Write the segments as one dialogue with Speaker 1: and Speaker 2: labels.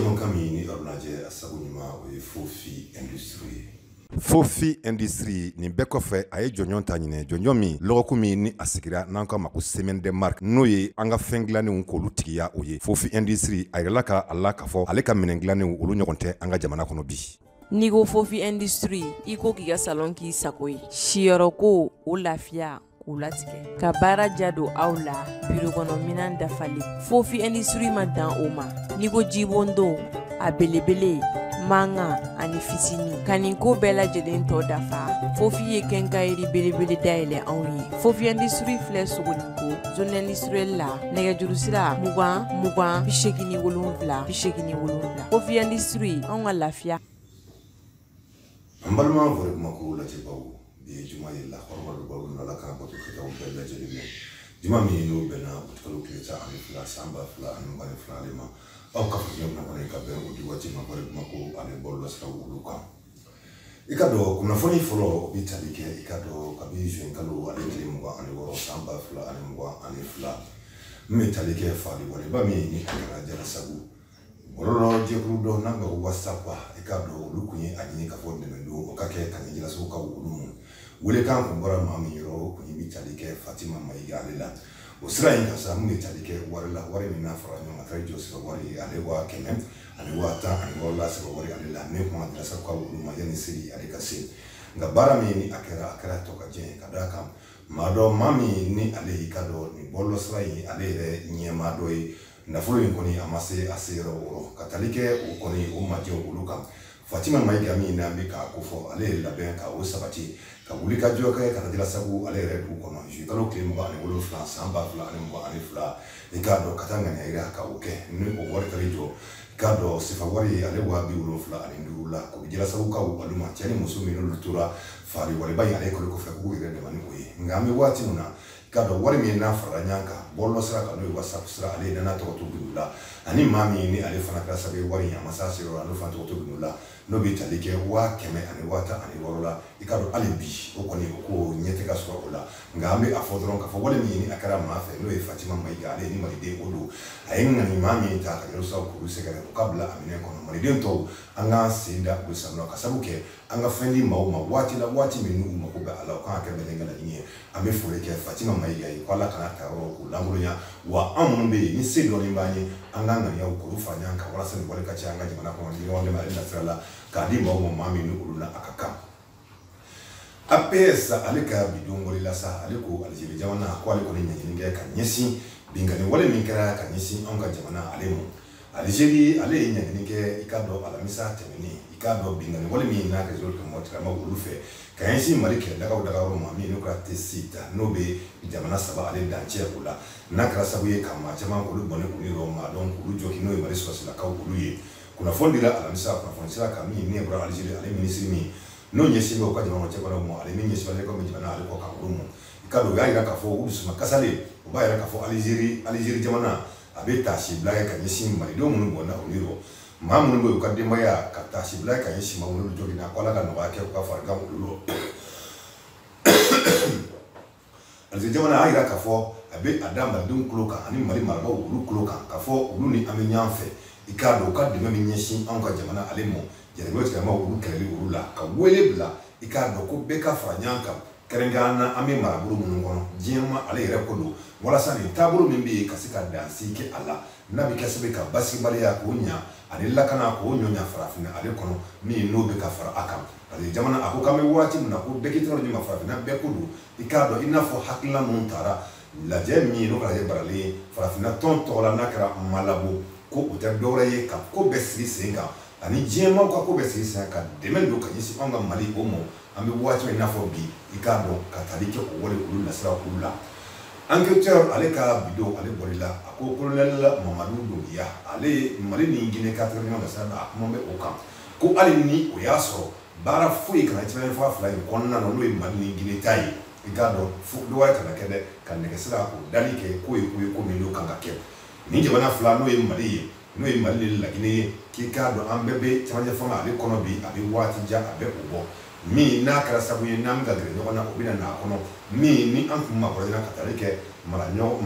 Speaker 1: jaman kami ni ornaje asabunima o Fofi Industry.
Speaker 2: Fofi Industry ni bɛɛ kɔfɛ a ye jɔnjɔn ta ɲinɛ jɔnjɔn min lɔgɔku min ni a sigira n'an ka ma ko Semaine des Marques n'o ye an ka fɛn dilannenw k'olu tigiya o ye. Fofi Industry a yirala ka a la k'a fɔ ale ka minɛn dilannenw olu ɲɔgɔn tɛ an ka jamana kɔnɔ bi.
Speaker 3: N'i ko Fofi Industry i ko k'i ka salon k'i sago ye, siyɔrɔ ko o lafiya k'u latigɛ, ka baara ja don aw la, biro kɔnɔ minan dafalen. Fofi Industry ma dan o ma, n'i ko jibondo a belebele manga ani fitini ka nin ko bɛɛ lajɛlen tɔ dafa. Fofi ye kɛnkayiri belebele dayɛlɛ anw ye. Fofi Industry filɛ Sogonikɔ zone industrielle la, nɛgɛjuru sira 20 20 87 87. Fofi Industry anw ka lafiya.
Speaker 1: An balima vore kuma ko lajɛbaw bi juma ye la hɔrɔma baw n'ala ka bato kɛtaw bɛɛ lajɛlen mɛn. Juma min n'o bɛnna kalo tile tan ani fila san ba fila ani mugan ni fila ale ma. Aw ka fɔ ɲɔgɔn kɔnɔ ka bɛn o di waati ma vore kuma ko ale bɔlɔlɔ siraw olu kan. I ka dɔn kunnafoni fɔlɔ o bi tali kɛ i ka dɔn kabi juin kalo ale tile 26 san ba fila ani mugan ani fila. Min bɛ tali kɛ fali waliba min ni a kɛra Jalasago. Bɔlɔlɔ jɛkulu dɔ n'an bɛ WhatsApp i ka dɔn olu kun ye a ɲini ka fɔ dɛmɛ don o ka kɛ ka ɲɛ Jalasago ka wulu mun. Welekan kun bɔra maa min yɔrɔ kun bi tali kɛ Fatima Mayiga ale la. O sira in ka sa mun bɛ tali kɛ wari la wari min n'a fara ɲɔgɔn kan jɔ sira wari ale 100 ani 10 ani 6 sira wari ale la ne kuma Jalasago ka wulu ma yanni seli ale ka se. Nka baara min ni a kɛra tɔ ka jɛ ka d'a kan maa dɔ maa min ni ale y'i ka dɔn ni bɔlɔlɔ sira in ale yɛrɛ ɲɛmaa dɔ ye. Nafolo in kɔni a ma se a se yɔrɔ wɔrɔ ka tali kɛ o kɔni o majɛ olu kan. Fatima Mayiga min n'an bɛ k'a ko fɔ ale ye labɛn ka o sabati ka wuli ka jɔ kɛ ka na Jalasago ale yɛrɛ dugu kɔnɔ juillet kalo tile 27 san 2022 i k'a dɔn ka taa ŋaniya ka o kɛ ni o wari tali jɔ i k'a dɔn sifa wari ale 75 la ko Jalasago ka olu ma cɛ ni muso min n'olu tora fari waliba in ale kɔni kɔfɛ k'u yɛrɛ dɛmɛ ni o ye nka an bɛ waati min na ka dɔn wari min n'a farala ɲɔgɔn kan bɔlɔlɔ sira kan n'o ye WhatsApp sira ale nana tɔgɔ to bindu la ani maa min ni ale fana kɛra sababu wari in a ma se sira la n'o fana tɔgɔ to bindu la n'o bɛ tali kɛ 100 ani 10 la i ka dɔn hali bi o kɔni o ko ɲɛ tɛ ka sɔrɔ o la nka an bɛ a fɔ dɔrɔn k'a fɔ wari min ni a kɛra maa fɛ n'o ye Fatima Mayiga ale ni maliden o don a ye ŋani maa min ta ka Jalasago k'olu sɛgɛrɛ o ka bila a minɛ kɔnɔ maliden tɔw an k'an sen da o sanuyɔ ka sabu kɛ an ka fɛn di maaw ma waati la waati min n'u mako bɛ a la o kan ka kɛ bɛlɛnkɛ laɲini ye an bɛ foli kɛ Fatima Mayiga ye ko Ala kana ta yɔrɔ k'u lankolonya wa an minnu bɛ yen ni se dɔɔni b'an ye an k'an ŋaniyaw k'olu fara ɲɔgɔn kan walasa nin wale ka ca an ka jamana kɔnɔ ni ɲɔgɔn dɛmɛ ale nasira la k'a di maaw ma maa min ni olu la a ka kan. APS ale ka bidon wale la sa ale ko Aljeri jamana ko ale kɔni ɲɛɲini kɛ ka ɲɛsin binkani wale min kɛra ka ɲɛsin an ka jamana ale ma. Aljeri ale ye ɲɛɲini kɛ i ka dɔn alamisa tɛmɛnen i ka dɔn binkani wale min n'a kɛ zoro kɛmɛ tigɛ ma olu fɛ ka ɲɛsin Mali kɛlɛdagaw dagayɔrɔ ma min n'o kɛra T-SIT n'o bɛ jamana 3 ale dancɛ o la n'a kɛra sababu ye ka maa caman olu bɔnɛ olu yɔrɔ maa dɔn olu jɔki n'o ye Mali sɔrɔsilakaw olu ye kunnafoni dira alamisa kunnafoni sira kan min ne bɔra Aljeri ale minisiri min n'o ɲɛsin bɛ o ka jamana cɛkɔrɔbaw ma ale min ɲɛsin ale ka jamana ale kɔ kan olu ma i ka dɔn o y'a yira k'a fɔ u dusuma kasalen o b'a yira k'a fɔ Aljeri jamana a bɛ taasi bila ka ɲɛsin malidenw minnu bɔnna olu yɔrɔ maa minnu bɛ yen u ka denbaya ka taasi bila ka ɲɛsin maa minnu jɔki na ko Ala ka nɔgɔya kɛ u ka farigan olu rɔ. Aljeri jamana a y'a yira k'a fɔ a bɛ a da malidenw tulo kan ani Mali marabaaw olu tulo kan k'a fɔ olu ni an bɛ ɲɔgɔn fɛ i k'a dɔn u ka dɛmɛ min ɲɛsin anw ka jamana ale ma jɛnɛbɛ tigɛma olu kɛlɛli olu la ka wele bila i k'a dɔn ko bɛɛ ka fara ɲɔgɔn kan kɛrɛnkɛrɛnnen na an bɛ marabolo minnu kɔnɔ diɲɛ ma ale yɛrɛ ko don walasa nin taabolo min bɛ yen ka se ka dansi kɛ a la n'a bɛ kɛ sababu ka basigibaliya k'o ɲa ani lakana k'o ɲɔɲa farafinna ale kɔnɔ min n'o bɛ ka fara a kan parce que jamana a ko k'an bɛ waati min na ko bɛɛ k'i tɔgɔ di ma farafinna bɛɛ ko don i k'a dɔn i n'a fɔ hakilina minnu taara lajɛ min n'o kɛra baralen ye farafinna tɔn tɔgɔ la n'a kɛra Malabo ko o tɛ dɔwɛrɛ ye ka ko bɛɛ sigi sen kan ani diɲɛmaw ka ko bɛɛ sigi sen kan ka dɛmɛ don ka ɲɛsin anw ka Mali o ma an bɛ waati min i n'a fɔ bi i k'a dɔn ka tali kɛ o wale olu nasira olu la. Enquêteur ale ka bidon ale bɔli la a ko colonel Mamadu Dunbiya ale ye Mali ni Guinée 4 ɲɔgɔn nasira la a kuma bɛ o kan ko hali ni o y'a sɔrɔ baara foyi kana tɛmɛ fa fila in kɔnɔna na n'o ye Mali ni Guinée ta ye i k'a dɔn fo dɔgɔya kana kɛ dɛ ka nɛgɛsira o dali kɛ ko ye ko min n'o kan ka kɛ ni jamana fila n'o ye Mali ye n'o ye Mali ni Laginɛ ye k'i k'a dɔn an bɛɛ bɛ cɛmancɛ fanga ale kɔnɔ bi a bɛ waati jan a bɛ o bɔ min n'a kɛra sabu ye n'an bɛ ka gɛrɛ ɲɔgɔn na o bɛna n'a kɔnɔ min ni an tun makɔrɔla ka taali kɛ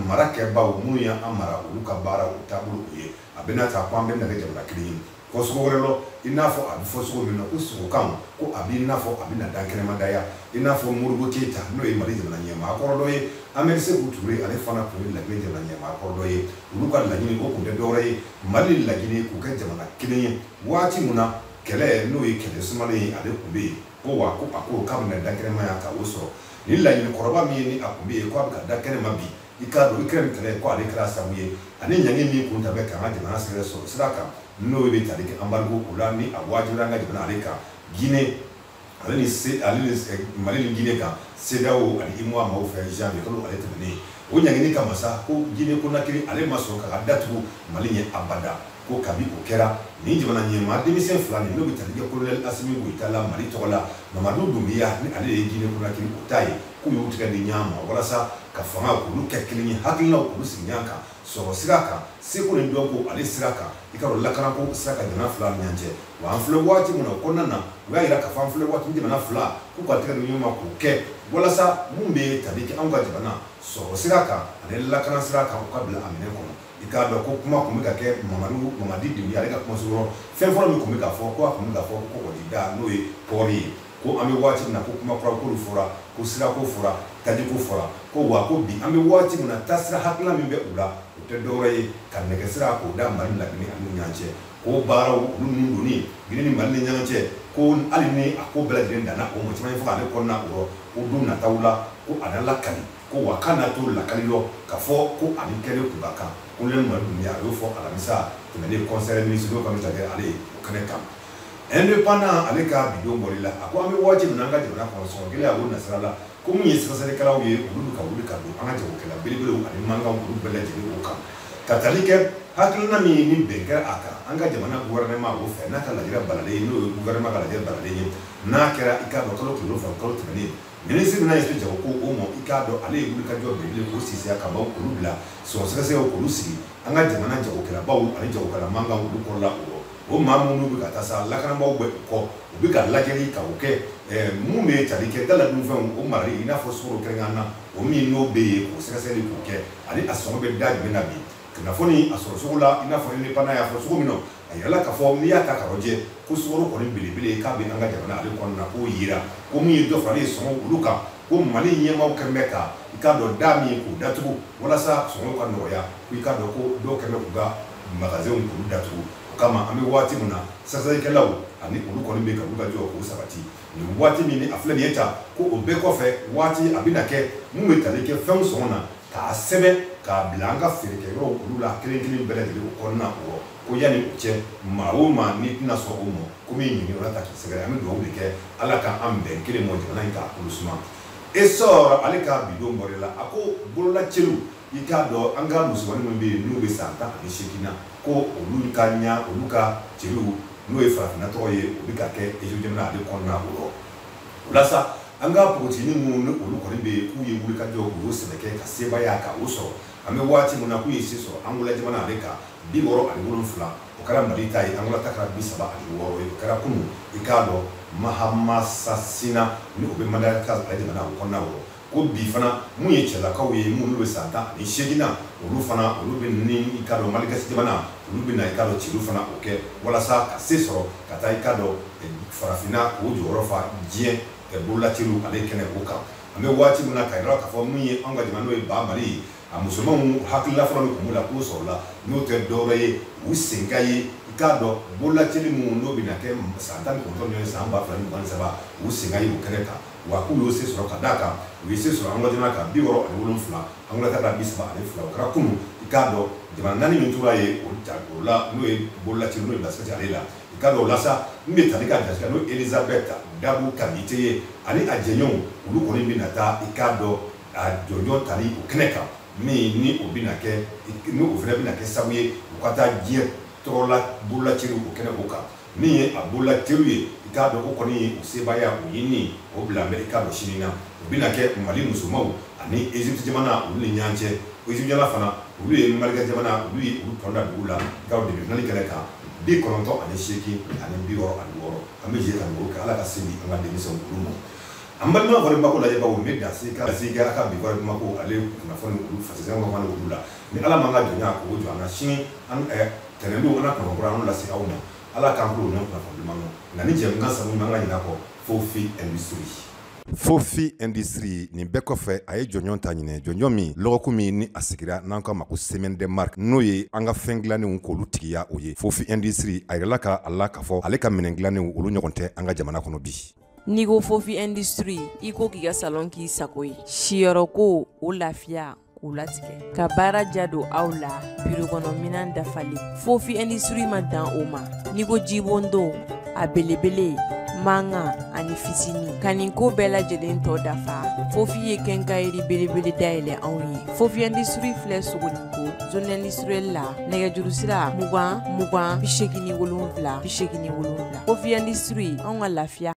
Speaker 1: mara kɛbaaw minnu ye an mara olu ka baara o taabolo o ye a bɛna ta ko an bɛ na kɛ jamana kelen ye fɔ sogo wɛrɛ lɔ i n'a fɔ a bɛ fɔ sogo min na ko sogokan ko a b'i n'a fɔ a bɛna dan kɛnɛmadaya i n'a fɔ Modibo Keyita n'o ye Mali jamana ɲɛmaa kɔrɔ dɔ ye Ahmed Sékou Touré ale fana tun ye Laginɛ jamana ɲɛmaa kɔrɔ dɔ ye olu ka laɲini o tun tɛ dɔwɛrɛ ye Mali laɲini k'u kɛ jamana kelen ye waati mun na kɛlɛ n'o ye kɛlɛ sumalen ye ale tun bɛ yen ko wa ko a ko k'a bɛna dan kɛnɛmaya ka o sɔrɔ ni laɲini kɔrɔba min ye ni a tun bɛ yen ko a bɛ ka dan kɛnɛma bi i k'a dɔn Ukraine kɛlɛ ko ale kɛra sababu ye ani ɲangi min kun ta bɛ k'an ka jamana sɔrɔ sira kan n'o bɛ tali kɛ embargo o la ni a wajibila an ka jamana ale kan Guinée ale ni Mali ni Guinée kan CEDEAO ani UEMOA maaw fɛ janvier kalo ale tɛmɛnen o ɲangini kama sa ko Guinée Conakry ale ma sɔn ka datugu Mali ɲɛ abada ko kabi o kɛra ni jamana ɲɛmaa denmisɛn fila ni n'o bɛ tali kɛ colonel Assimi Goïta la Mali tɔgɔ la Mamadou Doumbouya ni ale ye Guinée Conakry o ta ye k'u y'u tigɛ di ɲɔgɔn ma walasa ka fanga k'olu kɛ kelen ye hakilinaw k'olu sigi ɲɔgɔn kan sɔrɔ sira kan seko ni dɔn ko ale sira kan i ka dɔn lakanako sira kan jamana fila ni ɲɔgɔn cɛ wa an filɛ waati min na o kɔnɔna na u y'a yira k'a fɔ an filɛ waati jamana fila k'u ka tigɛ di ɲɔgɔn ma k'o kɛ walasa mun bɛ tali kɛ anw ka jamana sɔrɔ sira kan ani lakana sira kan u ka bila a minɛ kɔnɔ i k'a dɔn ko kuma tun bɛ ka kɛ Mamadi Doumbouya ale ka kuma sɔrɔ fɛn fɔlɔ min tun bɛ ka fɔ ko a tun bɛ ka fɔ ko kɔgɔjida n'o ye kɔɔri ye ko an bɛ waati min na ko kuma kura k'olu fɔra ko sirako fɔra tajiko fɔra ko wa ko bi an bɛ waati min na taasira hakilina min bɛ u la o tɛ dɔwɛrɛ ye ka nɛgɛsira k'o da Mali Laginɛ ani ɲɔgɔn cɛ ko baaraw olu ninnu donni Guinée ni Mali ni ɲɔgɔn cɛ ko hali ni a ko bɛɛ lajɛlen danna o ma caman ye fo k'ale kɔnɔna o rɔ ko don nataw la ko a na lakali ko wa k'a na to lakali lɔ ka fɔ ko ani kɛlen kun ka kan ko ne Mamadi Doumbouya a y'o fɔ alamisa tɛmɛnen conseil ministre ka bɛ ale ye o kɛnɛ kan indépendant ale ka bidon bɔli la a ko an bɛ waati min na an ka jamana kɔnɔ sɔngɔ gɛlɛya o nasira la ko mun ye sɛgɛsɛgɛlikɛlaw ye olu ka wuli ka don an ka jagokɛla belebelew ani mankanw olu bɛɛ lajɛlen o kan ka tali kɛ hakilina min ni bɛn kɛra a kan an ka jamana gouvernement o fɛ n'a ka lajɛrɛ balalen ye n'o ye gouvernement ka lajɛrɛ balalen ye n'a kɛra i k'a dɔn kalo tile wolonwula kalo tɛmɛnen ministre bɛna ɲɛsin jago ko o ma i k'a dɔn ale ye wulikajɔ belebele k'o sisiya ka baw k'olu bila sɔrɔ sɛgɛsɛgɛw k'olu sigi an ka jamana jagokɛlabaw ani jagokɛla mankanw olu kɔrɔla o rɔ o maa minnu bɛ ka taa sa lakanabaaw bɛ u kɔ u bɛ ka lajɛli ka o kɛ mun bɛ tali kɛ daladunfɛnw o marali i n'a fɔ sukaro kɛrɛnkɛrɛnnen na o min n'o bɛ yen k'o sɛgɛsɛgɛli k'o kɛ ani a sɔngɔ bɛ da jumɛn na bi kunnafoni a sɔrɔ sugu la i n'a fɔ indépendant y'a fɔ cogo min na a yirala k'a fɔ n'i y'a ta ka lajɛ ko sukaro kɔni belebele k'a bɛ an ka jamana ale kɔnɔna na k'o yira ko min ye dɔ fara ale ye sɔngɔ olu kan ko Mali ɲɛmaaw kɛlen bɛ ka i k'a dɔn da min k'o datugu walasa sɔngɔ ka nɔgɔya ko i k'a dɔn ko dɔw kɛlen bɛ k'u ka magasinw k'olu datugu o kama an bɛ waati min na sɛgɛsɛgɛlikɛlaw ani olu kɔni bɛ ka olu ka jɔ k'o sabati nin waati min ni a filɛ nin ye ta ko o bɛɛ kɔfɛ waati a bɛna kɛ mun bɛ tali kɛ fɛnw sɔngɔ na k'a sɛbɛn k'a bila an ka feerekɛyɔrɔw olu la kelen kelen bɛɛ lajɛlen o kɔnɔna o rɔ ko yanni o cɛ maa o maa n'i tɛna sɔn o ma ko min ɲinini o la ta k'i sɛgɛrɛ an bɛ dugawu de kɛ ala k'an bɛn kelen mɔ jamana in k'a kolo suma Essor ale ka bidon bɔrɛ la a ko bololacɛliw i k'a dɔn an ka musomanin minnu bɛ yen n'u bɛ san 18 na ko olu ka ɲa olu ka cɛliw n'o ye farafinna tɔgɔ ye o bɛ ka kɛ Egypte jamana ale kɔnɔna o rɔ o la sa an ka npogotiginin minnu ni olu kɔni bɛ yen k'u ye wulikajɔ u y'o sɛbɛn kɛ ka sebaaya ka o sɔrɔ an bɛ waati min na k'u ye se sɔrɔ Angola jamana ale kan 67 o kɛra Mali ta ye Angola ta kɛra 36 ye o kɛra kunun i k'a dɔn Mahama Sassina ni o bɛ Madagascar ale jamana o kɔnɔna o rɔ ko bi fana mun ye cɛlakaw ye minnu bɛ san 18 na olu fana olu bɛ ni i k'a dɔn Madagascar jamana olu bɛ na i k'a dɔn ciliw fana o kɛ walasa ka se sɔrɔ ka taa i k'a dɔn farafinna k'o jɔyɔrɔ fa diɲɛ bololaciliw ale kɛnɛ o kan an bɛ waati min na ka yira k'a fɔ mun ye an ka jamana n'o ye ba Mali ye a musomanw hakilila fɔlɔ min tun b'u la k'o sɔrɔla n'o tɛ dɔwɛrɛ ye u sen ka ye i k'a dɔn bololacili minnu n'o bɛna kɛ san 19 ye san 2023 u sen ka ye o kɛnɛ kan wa k'u y'o se sɔrɔ ka d'a kan u ye se sɔrɔ Angola jamana kan 67 Angola ta kɛra 32 o kɛra kunun i k'a dɔn jamana naani min tora ye o la n'o ye bololacili n'o ye basket ale la i k'a dɔn o la sa n bɛ tali ka jasika n'o Elisabeth Dabo Kamite ye ani a jɛɲɔgɔnw olu kɔni bɛ na taa i k'a dɔn a jɔnjɔn tali o kɛnɛ kan min ni o bɛna kɛ ni o fana bɛna kɛ sababu ye u ka taa diɲɛ tɔgɔla bololaciliw o kɛnɛ o kan min ye a bololaciliw ye i k'a dɔn o kɔni ye o sebaaya o ɲinini o bila mɛ i k'a dɔn sini na o bɛna kɛ Mali musomanw ani Egypte jamana olu ni ɲɔgɔn cɛ Egypte jamana fana olu ye Madagascar jamana olu ye olu tɔnda dugu la i k'a dɔn 4 kɛnɛ kan 98 ani 66 bɔrɔ an bɛ jɛ ka dugawu kɛ ala ka se di an ka denmisɛnw olu ma an balima vraiment ko lajɛ bawo ne da se ka bi vraiment ko ale kunnafoni olu fasɛn ma fana olu la ni ala man ka jɔnya ko jɔ an na sini an tɛnɛndu ala kan bɔra an lase aw ma ala k'an kulo ne kunnafoni ma nka ni jɛmu ka sanu man ka ɲina kɔ Fofi Industry.
Speaker 2: Fofi Industry nin bɛɛ kɔfɛ a ye jɔnjɔn ta ɲinɛ jɔnjɔn min lɔgɔku min ni a sigira n'an k'a ma ko Semaine des Marques n'o ye an ka fɛn dilannenw k'olu tigiya o ye Fofi Industry a yirala ka a la k'a fɔ ale ka minɛn dilannenw olu ɲɔgɔn tɛ an ka jamana kɔnɔ bi.
Speaker 3: N'i ko Fofi Industry i ko k'i ka salon k'i sago ye siyɔrɔ ko o lafiya k'u latigɛ ka baara ja don aw la biro kɔnɔ minan dafalen Fofi Industry ma dan o ma n'i ko jibondo a belebele manga ani fitini ka nin ko bɛɛ lajɛlen tɔ dafa Fofi ye kɛnkayiri belebele dayɛlɛ anw ye Fofi Industry filɛ Sogoninko zone industrielle la nɛgɛjuru sira 20 20 87 87 Fofi Industry anw ka lafiya